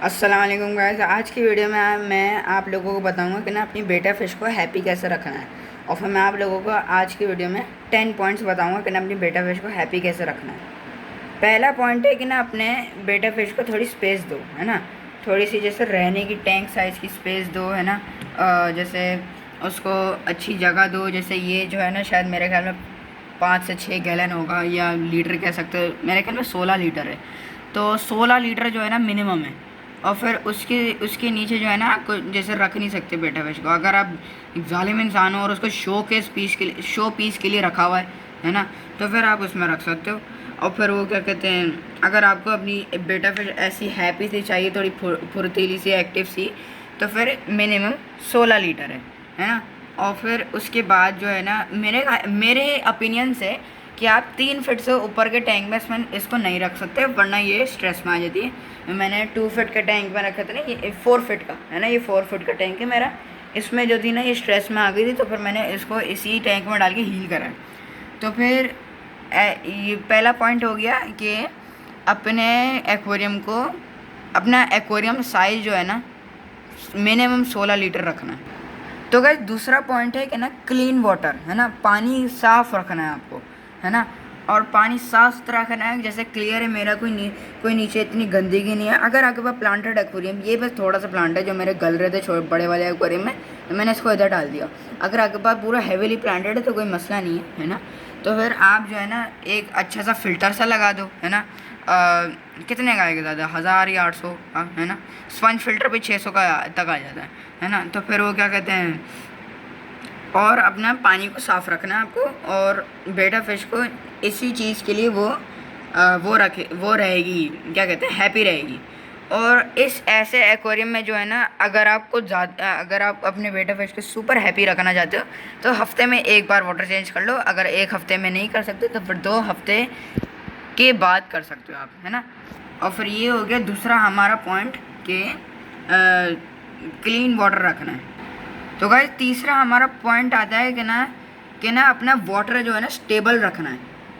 अस्सलाम वालेकुम गाइस। आज की वीडियो में मैं आप लोगों को बताऊंगा कि ना अपनी बेटा फ़िश को हैप्पी कैसे रखना है। और फिर मैं आप लोगों को आज की वीडियो में 10 पॉइंट्स बताऊंगा कि ना अपनी बेटा फ़िश को हैप्पी कैसे रखना है। पहला पॉइंट है कि ना अपने बेटा फ़िश को थोड़ी स्पेस दो, है ना। थोड़ी सी जैसे रहने की टैंक साइज़ की स्पेस दो, है ना। जैसे उसको अच्छी जगह दो। जैसे ये जो है ना, शायद मेरे ख्याल में 5 से 6 गैलन होगा, या लीटर कह सकते हो। मेरे ख्याल में 16 लीटर है। तो 16 लीटर जो है ना मिनिमम है। और फिर उसके उसके नीचे जो है ना, आपको जैसे रख नहीं सकते बेटा फ़िश को। अगर आप ज़ालिम इंसान हो और उसको शो पीस के लिए रखा हुआ है ना, तो फिर आप उसमें रख सकते हो। और फिर वो क्या कहते हैं, अगर आपको अपनी बेटा फिश ऐसी हैप्पी सी चाहिए, थोड़ी फुर्तीली सी, एक्टिव सी, तो फिर मिनिमम 16 लीटर है ना। और फिर उसके बाद जो है ना, मेरे ओपिनियन से कि आप 3 फीट से ऊपर के टैंक में इसको नहीं रख सकते, वरना ये स्ट्रेस में आ जाती है। मैंने 2 फीट के टैंक में रखा था ना, ये 4 फीट का है ना, ये 4 फीट का टैंक है मेरा। इसमें जो थी ना, ये स्ट्रेस में आ गई थी, तो फिर मैंने इसको इसी टैंक में डाल के हील करा। तो फिर ये पहला पॉइंट हो गया कि अपने अपना एक्वेरियम साइज जो है ना, मिनिमम 16 लीटर रखना है। तो गाइस दूसरा पॉइंट है कि ना, क्लीन वाटर, है ना। पानी साफ़ रखना है आपको, है ना। और पानी साफ सुथरा रखना है, जैसे क्लियर है मेरा, कोई नीचे इतनी गंदगी नहीं है। अगर आपके पास प्लांटेड एक्वेरियम, ये बस थोड़ा सा प्लांट है जो मेरे गल रहे थे बड़े वाले एक्वेरियम में, तो मैंने इसको इधर डाल दिया। अगर आपके पास पूरा हैवीली प्लांटेड है तो कोई मसला नहीं है ना। तो फिर आप जो है ना, एक अच्छा सा फ़िल्टर सा लगा दो, है ना। कितने का आएगा ज़्यादा, 1000 या 800 का, है ना। स्पंज फिल्टर पे 600 का तक आ जाता है ना। तो फिर वो क्या कहते हैं, और अपना पानी को साफ़ रखना है आपको। और बेटा फ़िश को इसी चीज़ के लिए वो रहेगी, क्या कहते हैं, हैप्पी रहेगी। और इस ऐसे एक्वेरियम में जो है ना, अगर आप अपने बेटा फ़िश को सुपर हैप्पी रखना चाहते हो, तो हफ्ते में एक बार वाटर चेंज कर लो। अगर एक हफ्ते में नहीं कर सकते तो फिर 2 हफ्ते के बाद कर सकते हो आप, है ना। और फिर ये हो गया दूसरा हमारा पॉइंट कि क्लीन वाटर रखना है। तो गाइस तीसरा हमारा पॉइंट आता है कि ना अपना वाटर जो है ना, स्टेबल रखना है।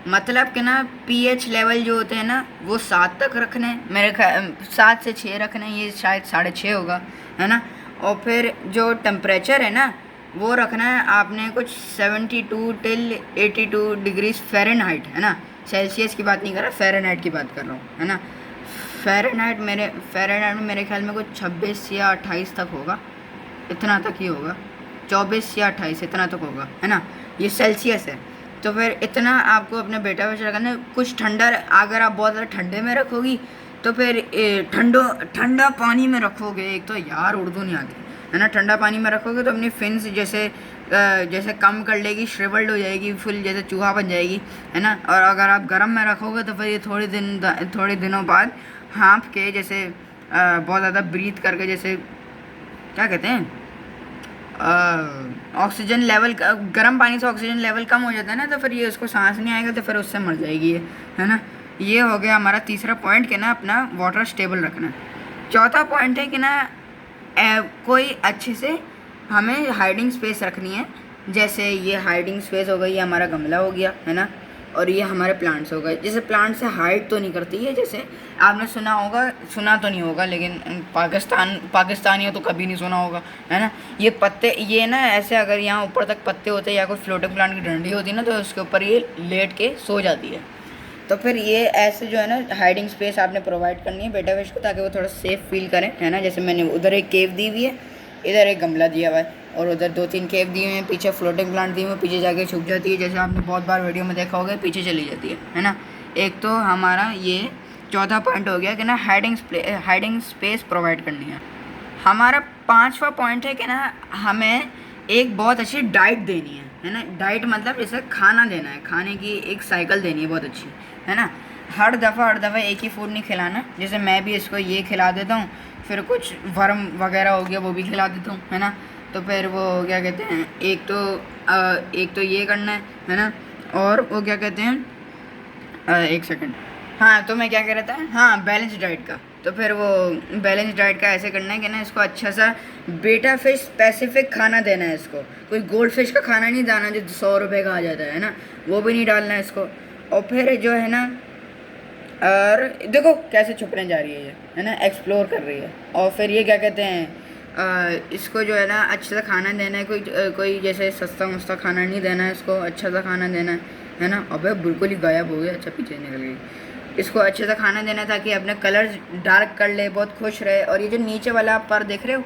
मतलब कि ना, पीएच लेवल जो होते हैं ना, वो 7 तक रखने हैं, मेरे ख्याल 7 से 6 रखने हैं, ये शायद 6.5 होगा, है ना। और फिर जो टेम्परेचर है ना, वो रखना है आपने कुछ 72 टिल 82 डिग्रीज फ़ारेनहाइट, है ना। सेल्सियस की बात नहीं कर रहा, फ़ारेनहाइट की बात कर रहा हूँ, है ना। फ़ारेनहाइट में मेरे ख्याल में कुछ 26 या 28 तक होगा, इतना तक ही होगा, 24 या 28 इतना तक होगा, है ना। ये सेल्सियस है। तो फिर इतना आपको अपने बेटा फ़िश रखना है। कुछ ठंडा, अगर आप बहुत ज़्यादा ठंडे में रखोगी तो फिर ठंडा पानी में रखोगे, एक तो यार उर्दू नहीं आती, है ना। ठंडा पानी में रखोगे तो अपनी फिन्स जैसे कम कर लेगी, श्रिवल्ड हो जाएगी, फुल जैसे चूहा बन जाएगी, है ना। और अगर आप गर्म में रखोगे तो फिर ये थोड़े दिनों बाद हाँफ के, जैसे बहुत ज़्यादा ब्रीथ करके, जैसे क्या कहते हैं, ऑक्सीजन लेवल, गर्म पानी से ऑक्सीजन लेवल कम हो जाता है ना, तो फिर ये उसको सांस नहीं आएगा, तो फिर उससे मर जाएगी ये, है ना। ये हो गया हमारा तीसरा पॉइंट कि ना, अपना वाटर स्टेबल रखना। चौथा पॉइंट है कि ना, कोई अच्छे से हमें हाइडिंग स्पेस रखनी है। जैसे ये हाइडिंग स्पेस हो गई, ये हमारा गमला हो गया, है ना। और ये हमारे प्लांट्स हो गए। जैसे प्लांट से हाइट तो नहीं करती है, जैसे आपने सुना तो नहीं होगा, लेकिन पाकिस्तानियों तो कभी नहीं सुना होगा, है ना। ये पत्ते, ये ना ऐसे, अगर यहाँ ऊपर तक पत्ते होते या कोई फ्लोटिंग प्लांट की डंडी होती ना, तो उसके ऊपर ये लेट के सो जाती है। तो फिर ये ऐसे जो है ना, हाइडिंग स्पेस आपने प्रोवाइड करनी है बेटा फ़िश को, ताकि वो थोड़ा सेफ़ फील करें, है ना। जैसे मैंने उधर एक केव दी हुई है, इधर एक गमला दिया हुआ है, और उधर 2-3 केव दिए हुए हैं, पीछे फ्लोटिंग प्लांट दिए हुए हैं, पीछे जाके छुप जाती है, जैसे आपने बहुत बार वीडियो में देखा होगा, पीछे चली जाती है ना। एक तो हमारा ये चौथा पॉइंट हो गया कि ना, हाइडिंग स्पेस प्रोवाइड करनी है। हमारा 5वां पॉइंट है कि ना, हमें एक बहुत अच्छी डाइट देनी है ना। डाइट मतलब जैसे खाना देना है, खाने की एक साइकिल देनी है बहुत अच्छी, है ना। हर दफ़ा एक ही फूड नहीं खिलाना। जैसे मैं भी इसको ये खिला देता हूँ, फिर कुछ वर्म वगैरह हो गया वो भी खिला देता हूँ, है ना। तो फिर वो क्या कहते हैं, एक तो ये करना है ना। और वो क्या कहते हैं, एक सेकंड, हाँ, तो मैं क्या कह रहा था, हाँ, बैलेंस डाइट का। तो फिर वो बैलेंस डाइट का ऐसे करना है कि ना, इसको अच्छा सा बेटा फ़िश स्पेसिफिक खाना देना है इसको। कोई गोल्ड फिश का खाना नहीं डालना जो 100 रुपये का आ जाता है ना, वो भी नहीं डालना है इसको। और फिर जो है ना, और देखो कैसे छुपने जा रही है ये, है ना, एक्सप्लोर कर रही है। और फिर ये क्या कहते हैं, इसको जो है ना अच्छे से खाना देना है, कोई जैसे सस्ता मस्ता खाना नहीं देना है, इसको अच्छा सा खाना देना है ना। अबे बिल्कुल ही गायब हो गया, अच्छा पीछे निकल गई। इसको अच्छे से खाना देना ताकि अपने कलर्स डार्क कर ले, बहुत खुश रहे। और ये जो नीचे वाला आप पर देख रहे हो,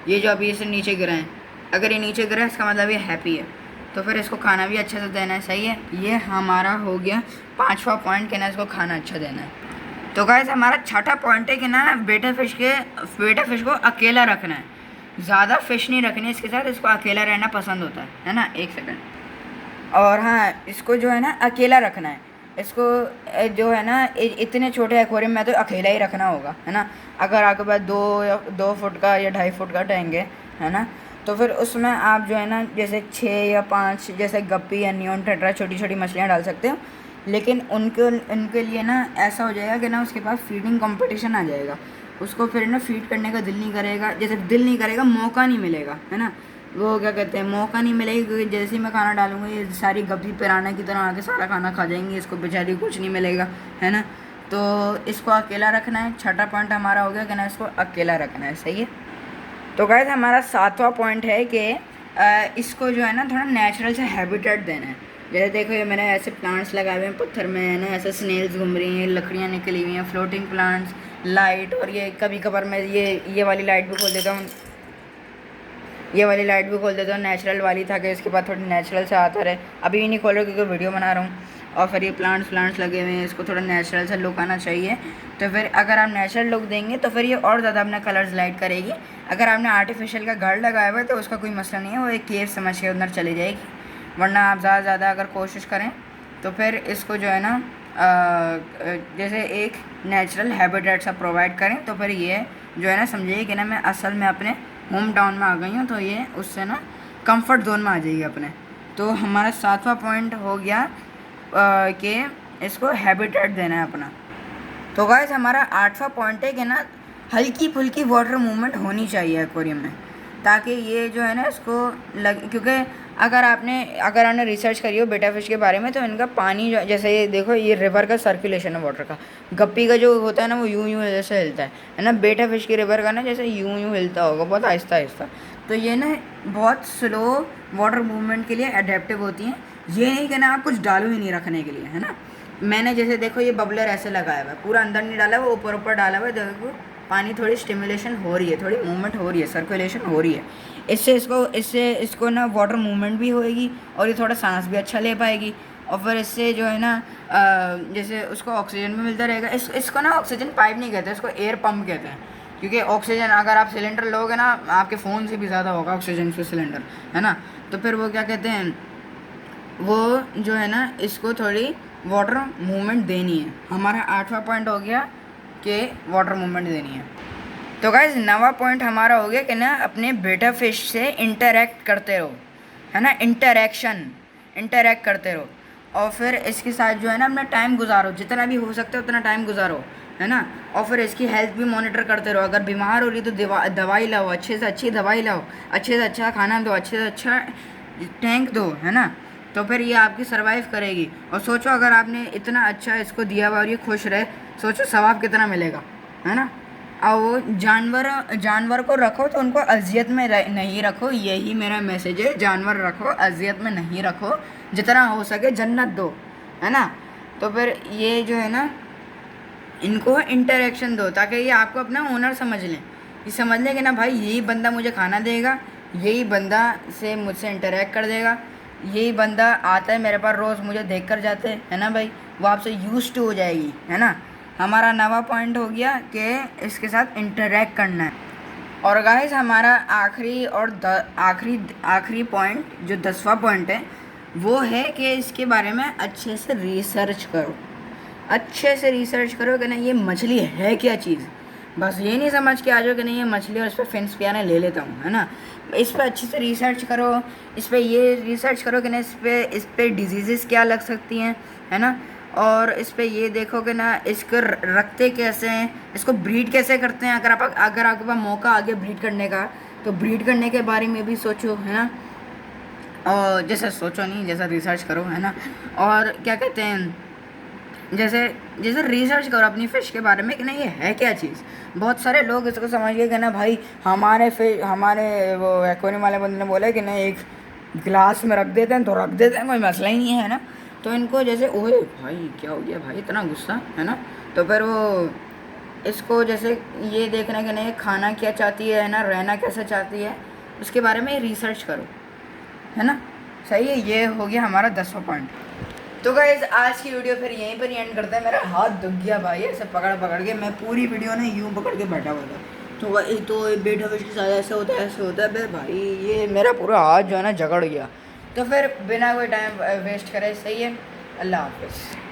ये जो अभी इसे नीचे गिरा है, अगर ये नीचे गिरा है इसका मतलब ये हैप्पी है, तो फिर इसको खाना भी अच्छे से देना है। सही है, ये हमारा हो गया 5वां पॉइंट कि ना इसको खाना अच्छा देना है। तो गाइस हमारा 6ठा पॉइंट है कि ना बेटा फिश को अकेला रखना है, ज़्यादा फिश नहीं रखनी है इसके साथ, इसको अकेला रहना पसंद होता है ना। एक सेकंड। और हाँ, इसको जो है ना अकेला रखना है, इसको जो है ना इतने छोटे एक्वेरियम में तो अकेला ही रखना होगा, है ना। अगर आपके पास 2 फुट का या 2.5 फुट का टैंक है ना, तो फिर उसमें आप जो है ना जैसे 6 या 5 जैसे गप्पी या नियॉन टेट्रा छोटी छोटी मछलियाँ डाल सकते हो। लेकिन उनके लिए ना ऐसा हो जाएगा कि ना उसके पास फीडिंग कंपटीशन आ जाएगा, उसको फिर ना फीड करने का दिल नहीं करेगा, जैसे दिल नहीं करेगा, मौका नहीं मिलेगा, है ना। वो क्या कहते हैं, मौका नहीं मिलेगा, क्योंकि जैसे ही मैं खाना डालूंगा ये सारी गप्पी पिराना की तरह आके सारा खाना खा जाएंगी, इसको बेचारी कुछ नहीं मिलेगा, है ना। तो इसको अकेला रखना है। 6ठा पॉइंट हमारा हो गया कि ना इसको अकेला रखना है। सही है। तो गाइस हमारा 7वां पॉइंट है कि इसको जो है ना थोड़ा नेचुरल से हैबिटेट देना है। जैसे देखो ये मैंने ऐसे प्लांट्स लगाए हुए हैं पत्थर में, है ना, ऐसे स्नेल्स घूम रही हैं, लकड़ियाँ निकली हुई हैं, फ्लोटिंग प्लांट्स, लाइट। और ये कभी कभार मैं ये वाली लाइट भी खोल देता हूँ, नेचुरल वाली, था कि इसके बाद थोड़ी नेचुरल से आता रहे। अभी भी नहीं खोल रहा क्योंकि वीडियो बना रहा हूँ। और फिर ये प्लांट्स लगे हुए हैं, इसको थोड़ा नेचुरल सा लुक आना चाहिए। तो फिर अगर आप नेचुरल लुक देंगे तो फिर ये और ज़्यादा अपना कलर्स लाइट करेगी। अगर आपने आर्टिफिशियल का घर लगाया हुआ है तो उसका कोई मसला नहीं है, वो एक केव समझ के अंदर चली जाएगी। वरना आप ज़्यादा से ज़्यादा अगर कोशिश करें तो फिर इसको जो है ना जैसे एक नेचुरल हैबिटेट सा प्रोवाइड करें, तो फिर ये जो है ना समझिए कि ना मैं असल में अपने होम टाउन में आ गई हूँ, तो ये उससे ना कंफर्ट जोन में आ जाएगी अपने। तो हमारा 7वां पॉइंट हो गया कि इसको हैबिटेट देना है अपना। तो गाइस हमारा 8वां पॉइंट है कि ना हल्की फुल्की वाटर मूवमेंट होनी चाहिए एक्वेरियम में, ताकि ये जो है ना इसको क्योंकि अगर आपने रिसर्च करी हो बेटा फिश के बारे में, तो इनका पानी जो जैसे ये देखो, ये रिवर का सर्कुलेशन है वाटर का। गप्पी का जो होता है ना वो यूं जैसे हिलता है ना। बेटा फिश की रिवर का ना जैसे यूं हिलता होगा, बहुत आहिस्ता आहिस्ता। तो ये ना बहुत स्लो वाटर मूवमेंट के लिए अडेप्टिव होती हैं। ये नहीं कि ना आप कुछ डालो ही नहीं रखने के लिए, है ना। मैंने जैसे देखो ये बबलर ऐसे लगाया हुआ है, पूरा अंदर नहीं डाला, वो ऊपर डाला हुआ है। देखो पानी थोड़ी स्टिमुलेशन हो रही है, थोड़ी मूवमेंट हो रही है, सर्कुलेशन हो रही है। इससे इसको ना वाटर मूवमेंट भी होएगी और ये थोड़ा सांस भी अच्छा ले पाएगी। और फिर इससे जो है ना जैसे उसको ऑक्सीजन भी मिलता रहेगा। इसको ना ऑक्सीजन पाइप नहीं कहते, इसको एयर पम्प कहते हैं। क्योंकि ऑक्सीजन अगर आप सिलेंडर लोगे ना, आपके फ़ोन से भी ज़्यादा होगा ऑक्सीजन से सिलेंडर, है ना। तो फिर वो क्या कहते हैं, वो जो है ना इसको थोड़ी वाटर मूवमेंट देनी है। हमारा 8वां पॉइंट हो गया कि वाटर मूवमेंट देनी है। तो गाइस 9वां पॉइंट हमारा हो गया कि ना अपने बेटा फिश से इंटरेक्ट करते रहो, है ना। इंटरेक्ट करते रहो। और फिर इसके साथ जो है ना अपना टाइम गुजारो, जितना भी हो सकता है उतना टाइम गुजारो, है ना। और फिर इसकी हेल्थ भी मॉनिटर करते रहो। अगर बीमार हो रही तो दवाई लाओ, अच्छे से अच्छी दवाई लाओ, अच्छे से अच्छा खाना दो, अच्छे से अच्छा टैंक दो, है ना। तो फिर ये आपकी सर्वाइव करेगी। और सोचो अगर आपने इतना अच्छा इसको दिया हुआ और ये खुश रहे, सोचो सवाब कितना मिलेगा, है ना। और वो जानवर को रखो तो उनको अजियत में नहीं रखो, यही मेरा मैसेज है। जानवर रखो, अजियत में नहीं रखो, जितना हो सके जन्नत दो, है ना। तो फिर ये जो है ना इनको इंटरेक्शन दो, ताकि ये आपको अपना ओनर समझ लें। ये समझ लें कि ना भाई यही बंदा मुझे खाना देगा, यही बंदा से मुझसे इंटरेक्ट कर देगा, यही बंदा आता है मेरे पास रोज़, मुझे देख कर जाते हैं, है ना भाई। वो आपसे यूज्ड टू हो जाएगी, है ना। हमारा 9वां पॉइंट हो गया कि इसके साथ इंटरेक्ट करना है। और गाइस हमारा आखिरी पॉइंट जो 10वां पॉइंट है, वो है कि इसके बारे में अच्छे से रिसर्च करो कि ना ये मछली है क्या चीज़। बस ये नहीं समझ के आ जाओ कि नहीं ये मछली और इस पर फिन्स पियाने ले लेता हूँ, है ना। इस पर अच्छे से रिसर्च करो, इस पर ये रिसर्च करो कि ना इस पर डिजीज़ क्या लग सकती हैं, है ना। और इस पर ये देखो कि ना इसको रखते कैसे हैं, इसको ब्रीड कैसे करते हैं। अगर आपके पास मौका आ गया ब्रीड करने का, तो ब्रीड करने के बारे में भी सोचो, है ना। और जैसा सोचो नहीं, जैसा रिसर्च करो, है ना। और क्या कहते हैं, जैसे जैसे रिसर्च करो अपनी फ़िश के बारे में कि ना ये है क्या चीज़। बहुत सारे लोग इसको समझ गए कि ना भाई हमारे वो एक्वेरियम वाले बंदे ने बोला कि ना एक गिलास में रख देते हैं तो रख देते हैं, कोई मसला ही नहीं है ना। तो इनको जैसे ओए भाई क्या हो गया भाई इतना गुस्सा है ना। तो फिर वो इसको जैसे ये देखना कि नहीं खाना क्या चाहती है ना, रहना कैसे चाहती है, उसके बारे में रिसर्च करो, है ना। सही है, ये हो गया हमारा 10वां पॉइंट। तो गाइज आज की वीडियो फिर यहीं पर ही एंड करते हैं। मेरा हाथ दुख गया भाई ऐसे पकड़ पकड़ के, मैं पूरी वीडियो ना यूँ पकड़ के बैठा हुआ था। तो भाई तो बेटा फिश के साथ ऐसे होता है ऐसे होता है, फिर भाई ये मेरा पूरा हाथ जो है ना जकड़ गया। तो फिर बिना कोई टाइम वेस्ट करे, सही है, अल्लाह हाफिज़।